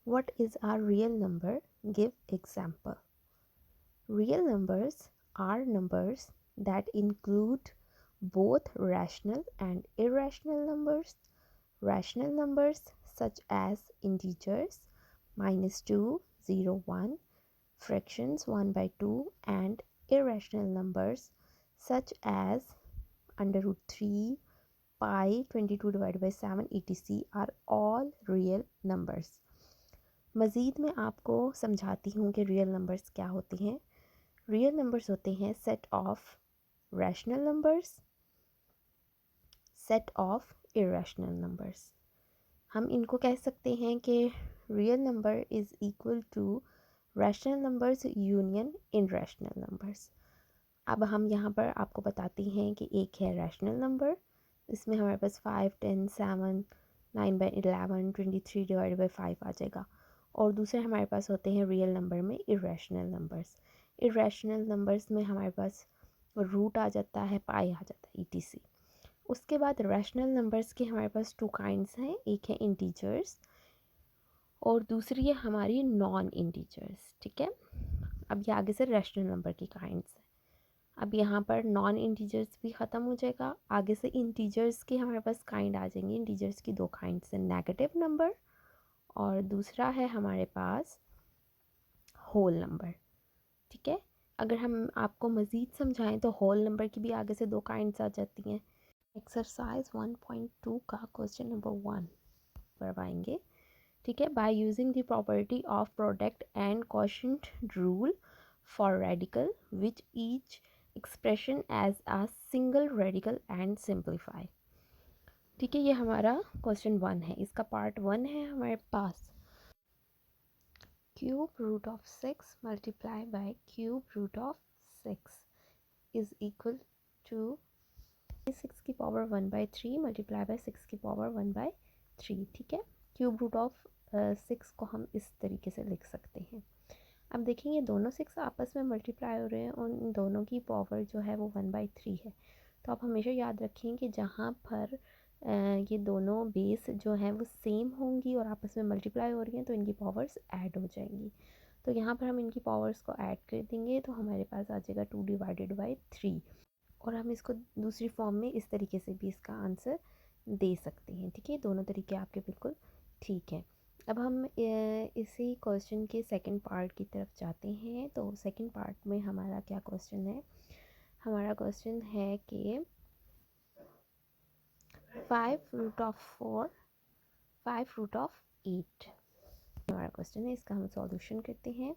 What is our real number? Give example. Real numbers are numbers that include both rational and irrational numbers. Rational numbers such as integers -2, 0, 1, fractions 1 by 2, and irrational numbers such as under root 3, pi, 22 divided by 7, etc. are all real numbers. मज़ीद मैं आपको समझाती हूँ कि real numbers क्या होते हैं. Real numbers होते हैं set of rational numbers, set of irrational numbers. हम इनको कह सकते हैं कि real number is equal to rational numbers union irrational numbers. अब हम यहाँ पर आपको बताते हैं कि एक है रैशनल नंबर, इसमें हमारे पास 5, 10, 7, 9/11, 23 डिवाइडेड बाई 5 आ जाएगा. और दूसरे हमारे पास होते हैं रियल नंबर में इरेशनल नंबर्स. इरेशनल नंबर्स में हमारे पास रूट आ जाता है, पाई आ जाता है, etc. उसके बाद रैशनल नंबर्स के हमारे पास टू काइंड्स हैं. एक है इंटीजर्स और दूसरी है हमारी नॉन इंटीजर्स. ठीक है, अब ये आगे से रैशनल नंबर की काइंड्स हैं. अब यहाँ पर नॉन इंटीजर्स भी ख़त्म हो जाएगा. आगे से इंटीजर्स के हमारे पास काइंड आ जाएंगे. इंटीजर्स की दो काइंड्स हैं, नेगेटिव नंबर और दूसरा है हमारे पास होल नंबर. ठीक है, अगर हम आपको मज़ीद समझाएं तो होल नंबर की भी आगे से दो काइंड्स आ जाती हैं. एक्सरसाइज 1.2 का क्वेश्चन नंबर 1 करवाएंगे. ठीक है, by using the property of product and quotient rule for radical which each expression as a single radical and simplify. ठीक है, ये हमारा क्वेश्चन 1 है. इसका पार्ट 1 है हमारे पास. Cube root of 6 multiply by cube root of 6 is equal to 6 की पावर 1/3 मल्टीप्लाई बाय 6 की पावर 1/3. ठीक है, क्यूब रूट ऑफ 6 को हम इस तरीके से लिख सकते हैं. अब देखेंगे दोनों 6 आपस में मल्टीप्लाई हो रहे हैं और इन दोनों की पावर जो है वो 1/3 है. तो आप हमेशा याद रखें कि जहाँ पर ये दोनों बेस जो हैं वो सेम होंगी और आपस में मल्टीप्लाई हो रही हैं तो इनकी पावर्स ऐड हो जाएंगी. तो यहाँ पर हम इनकी पावर्स को ऐड कर देंगे तो हमारे पास आ जाएगा 2 डिवाइडेड बाई 3. और हम इसको दूसरी फॉर्म में इस तरीके से भी इसका आंसर दे सकते हैं. ठीक है, दोनों तरीके आपके बिल्कुल ठीक है. अब हम इसी क्वेश्चन के सेकंड पार्ट की तरफ जाते हैं. तो सेकंड पार्ट में हमारा क्या क्वेश्चन है? हमारा क्वेश्चन है कि 5 रूट ऑफ 4 5 रूट ऑफ 8 हमारा क्वेश्चन है. इसका हम सॉल्यूशन करते हैं.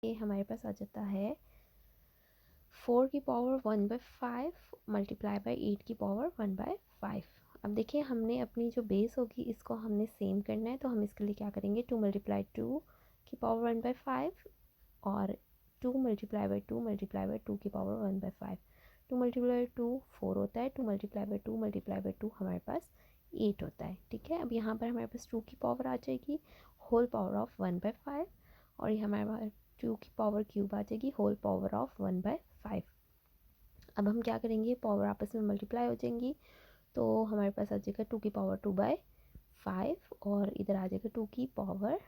ये हमारे पास आ जाता है 4 की पावर 1/5 मल्टीप्लाई बाई 8 की पावर 1/5. अब देखिए हमने अपनी जो बेस होगी इसको हमने सेम करना है. तो हम इसके लिए क्या करेंगे, 2 मल्टीप्लाई 2 की पावर 1/5 और 2 मल्टीप्लाई बाई 2 मल्टीप्लाई बाई 2 की पावर 1/5. 2 मल्टीप्लाई बाई 2 4 होता है. 2 मल्टीप्लाई बाई 2 मल्टीप्लाई बाई 2 हमारे पास 8 होता है. ठीक है, अब यहाँ पर हमारे पास 2 की पावर आ जाएगी होल पावर ऑफ 1/5 और ये हमारे पास 2 की पावर क्यूब आ जाएगी होल पावर ऑफ 1/5. अब हम क्या करेंगे, पावर आपस में मल्टीप्लाई हो जाएंगी तो हमारे पास आ जाएगा 2 की पावर 2/5 और इधर आ जाएगा 2 की पावर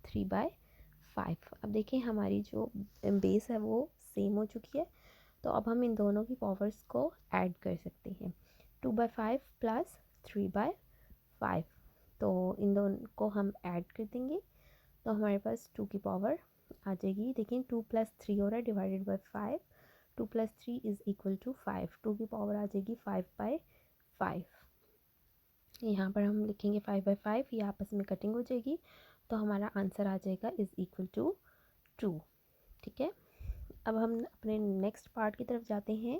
3/5. अब देखिए हमारी जो बेस है वो सेम हो चुकी है. तो अब हम इन दोनों की पावर्स को ऐड कर सकते हैं. 2/5 प्लस 3/5. तो इन दोनों को हम ऐड कर देंगे तो हमारे पास 2 की पावर आ जाएगी. देखिए 2 + 3 हो रहा है divided by 5. 2 + 3 is equal to 5. 2 की पावर आ जाएगी 5/5. यहाँ पर हम लिखेंगे 5/5, ये आपस में कटिंग हो जाएगी तो हमारा आंसर आ जाएगा इज़ इक्वल टू 2. ठीक है, अब हम अपने नेक्स्ट पार्ट की तरफ जाते हैं,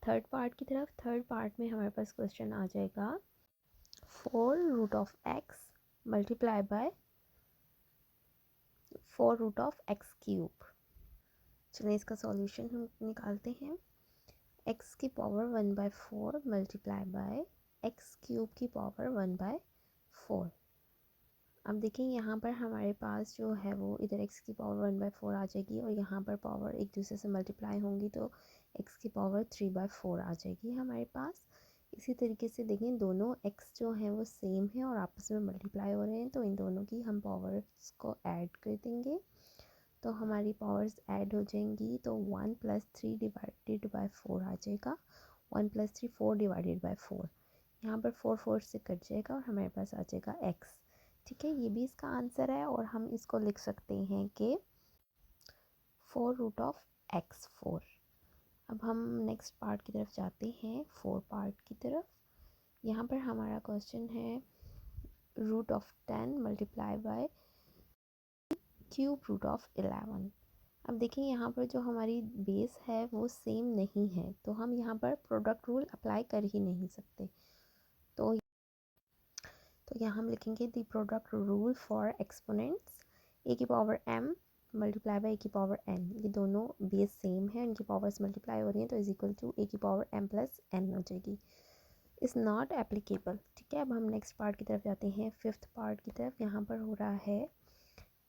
थर्ड पार्ट की तरफ. थर्ड पार्ट में हमारे पास क्वेश्चन आ जाएगा 4 root of x multiply by 4 root of x cube. चलिए इसका सॉल्यूशन हम निकालते हैं. x की power 1/4 multiply by x cube की पावर 1/4. अब देखिए यहाँ पर हमारे पास जो है वो इधर x की पावर 1/4 आ जाएगी और यहाँ पर पावर एक दूसरे से मल्टीप्लाई होंगी तो x की पावर 3/4 आ जाएगी हमारे पास. इसी तरीके से देखें दोनों x जो हैं वो सेम है और आपस में मल्टीप्लाई हो रहे हैं, तो इन दोनों की हम पावर्स को ऐड कर देंगे तो हमारी पावर्स ऐड हो जाएंगी। तो 1+3 डिवाइडेड बाय 4 आ जाएगा। 1+3 4 डिवाइडेड बाय 4, यहाँ पर 4 4 से कट जाएगा और हमारे पास आ जाएगा x। ठीक है, ये भी इसका आंसर है और हम इसको लिख सकते हैं कि 4√x 4। अब हम नेक्स्ट पार्ट की तरफ जाते हैं, 4 पार्ट की तरफ। यहाँ पर हमारा क्वेश्चन है √10 मल्टीप्लाई बाय √11। अब देखिए यहाँ पर जो हमारी बेस है वो सेम नहीं है, तो हम यहाँ पर प्रोडक्ट रूल अप्लाई कर ही नहीं सकते। तो यहाँ हम लिखेंगे the product rule for exponents a की power m multiply by a की पावर n। ये दोनों बेस सेम है, इनकी पावर्स मल्टीप्लाई हो रही हैं, तो इज इक्वल टू ए की पावर m प्लस n हो जाएगी। Is not applicable. ठीक है, अब हम नेक्स्ट पार्ट की तरफ जाते हैं, 5th पार्ट की तरफ। यहाँ पर हो रहा है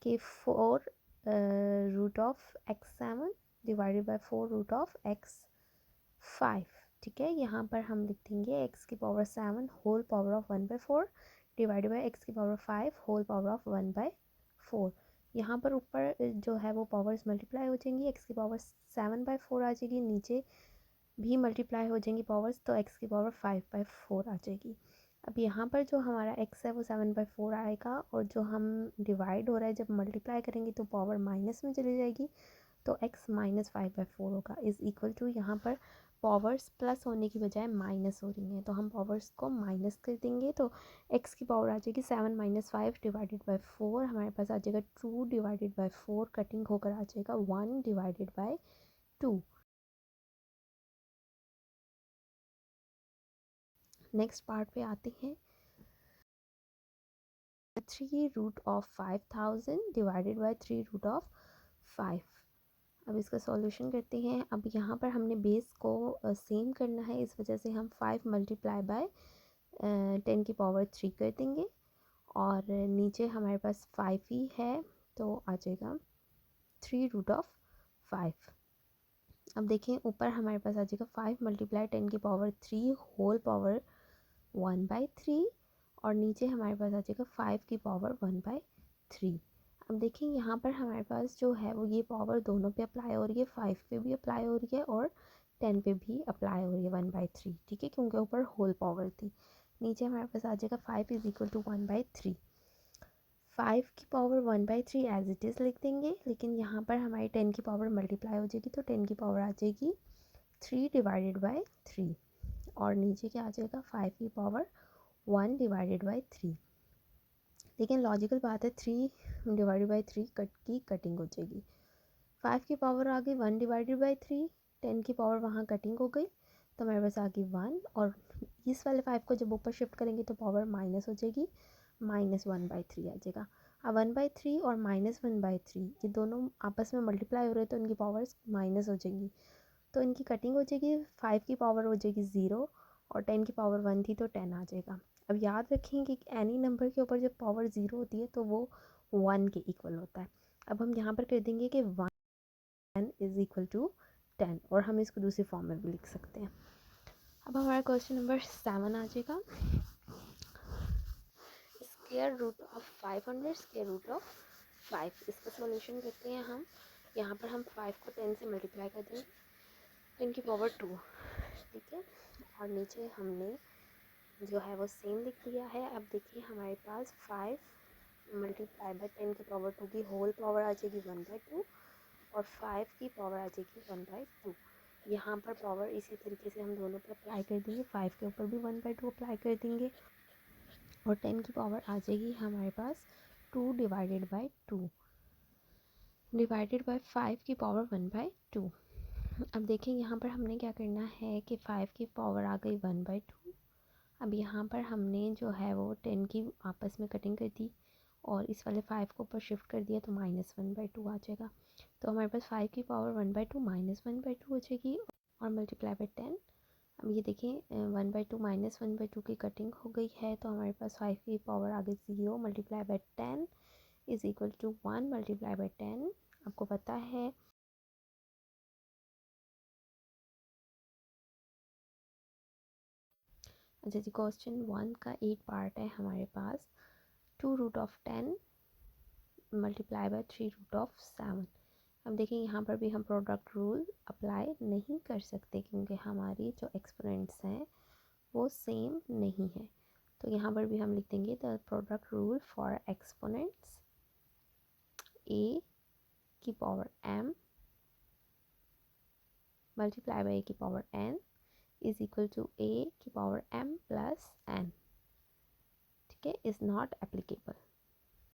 कि 4√x7 डिवाइडेड बाई 4√x5। ठीक है, यहाँ पर हम लिख देंगे x की power 7 whole power of 1/4 divided by x की पावर 5 होल पावर ऑफ 1/4। यहाँ पर ऊपर जो है वो पावर्स मल्टीप्लाई हो जाएंगी, x की पावर 7/4 आ जाएगी, नीचे भी मल्टीप्लाई हो जाएंगी पावर्स, तो x की पावर 5/4 आ जाएगी। अब यहाँ पर जो हमारा x है वो 7/4 आएगा और जो हम डिवाइड हो रहा है जब मल्टीप्लाई करेंगे तो पावर माइनस में चली जाएगी, तो x -5/4 होगा। इज़ इक्वल टू यहाँ पर पावर्स प्लस होने की बजाय माइनस हो रही हैं, तो हम पावर्स को माइनस कर देंगे, तो x की पावर आ जाएगी 7 - 5 डिवाइडेड बाई 4। हमारे पास आ जाएगा 2 डिवाइडेड बाई 4, कटिंग होकर आ जाएगा 1 डिवाइडेड बाई 2। नेक्स्ट पार्ट पे आते हैं, 3√5,000 डिवाइडेड बाई 3√5। अब इसका सॉल्यूशन करते हैं। अब यहाँ पर हमने बेस को सेम करना है, इस वजह से हम 5 मल्टीप्लाई बाय 10 की पावर 3 कर देंगे और नीचे हमारे पास 5 ही है, तो आ जाएगा 3√5। अब देखें ऊपर हमारे पास आ जाएगा 5 मल्टीप्लाई 10 की पावर 3 होल पावर 1/3 और नीचे हमारे पास आ जाएगा 5 की पावर 1/3। अब देखिए यहाँ पर हमारे पास जो है वो ये पावर दोनों पे अप्लाई हो रही है, 5 पे भी अप्लाई हो रही है और 10 पे भी अप्लाई हो रही है 1/3। ठीक है, क्योंकि ऊपर होल पावर थी। नीचे हमारे पास आ जाएगा 5 इज इक्वल टू 1/3। 5 की पावर 1/3 एज इट इज़ लिख देंगे, लेकिन यहाँ पर हमारी 10 की पावर मल्टीप्लाई हो जाएगी, तो 10 की पावर आ जाएगी 3 डिवाइडेड बाई 3 और नीचे क्या आ जाएगा 5 की पावर 1 डिवाइडेड बाई 3। लेकिन लॉजिकल बात है, 3 डिवाइडेड बाई 3 की कटिंग हो जाएगी। 5 की पावर आ गई 1 डिवाइडेड बाई 3, 10 की पावर वहाँ कटिंग हो गई, तो हमारे पास आ गई 1 और इस वाले 5 को जब ऊपर शिफ्ट करेंगे तो पावर माइनस हो जाएगी, -1/3 आ जाएगा। अब 1/3 और -1/3 ये दोनों आपस में मल्टीप्लाई हो रहे हैं, तो इनकी पावर्स माइनस हो जाएंगी, तो इनकी कटिंग हो जाएगी। 5 की पावर हो जाएगी 0 और 10 की पावर 1 थी तो 10 आ जाएगा। अब याद रखें कि एनी नंबर के ऊपर जब पावर 0 होती है तो वो 1 के इक्वल होता है। अब हम यहाँ पर कर देंगे कि 1 इज़ इक्वल टू 10 और हम इसको दूसरी फॉर्म में भी लिख सकते हैं। अब हमारा क्वेश्चन नंबर 7 आ जाएगा, square root of 500 square root of 5। इसका सॉल्यूशन करते हैं हम। यहाँ पर हम 5 को 10 से मल्टीप्लाई कर देंगे, 10 की पावर 2। ठीक है, और नीचे हमने जो है वो सेम लिख दिया है। अब देखिए हमारे पास 5 मल्टीप्लाई बाई 10 की पावर 2 की होल पावर आ जाएगी 1/2 और 5 की पावर आ जाएगी 1/2। यहाँ पर पावर इसी तरीके से हम दोनों पे अप्लाई कर देंगे, 5 के ऊपर भी 1/2 अप्लाई कर देंगे और 10 की पावर आ जाएगी हमारे पास 2 डिवाइडेड बाई 2 डिवाइडेड बाई 5 की पावर 1/2। अब देखिए यहाँ पर हमने क्या करना है कि 5 की पावर आ गई 1/2। अब यहाँ पर हमने जो है वो 10 की आपस में कटिंग कर दी और इस वाले 5 को ऊपर शिफ्ट कर दिया, तो -1/2 आ जाएगा। तो हमारे पास 5 की पावर 1/2 -1/2 हो जाएगी और मल्टीप्लाई बाई 10। अब ये देखिए 1/2 -1/2 की कटिंग हो गई है, तो हमारे पास 5 की पावर आ गई 0 multiply by 10 is equal to 1 multiply by 10। आपको पता है अच्छा जी, क्वेश्चन 1 का एक पार्ट है हमारे पास, 2√10 मल्टीप्लाई बाय 3√7। अब देखिए यहाँ पर भी हम प्रोडक्ट रूल अप्लाई नहीं कर सकते क्योंकि हमारी जो एक्सपोनेंट्स हैं वो सेम नहीं है। तो यहाँ पर भी हम लिख देंगे the product rule for exponents a की power m multiply by a की power n is equal to a की पावर m प्लस n, ठीक है, इज़ नॉट एप्लीकेबल।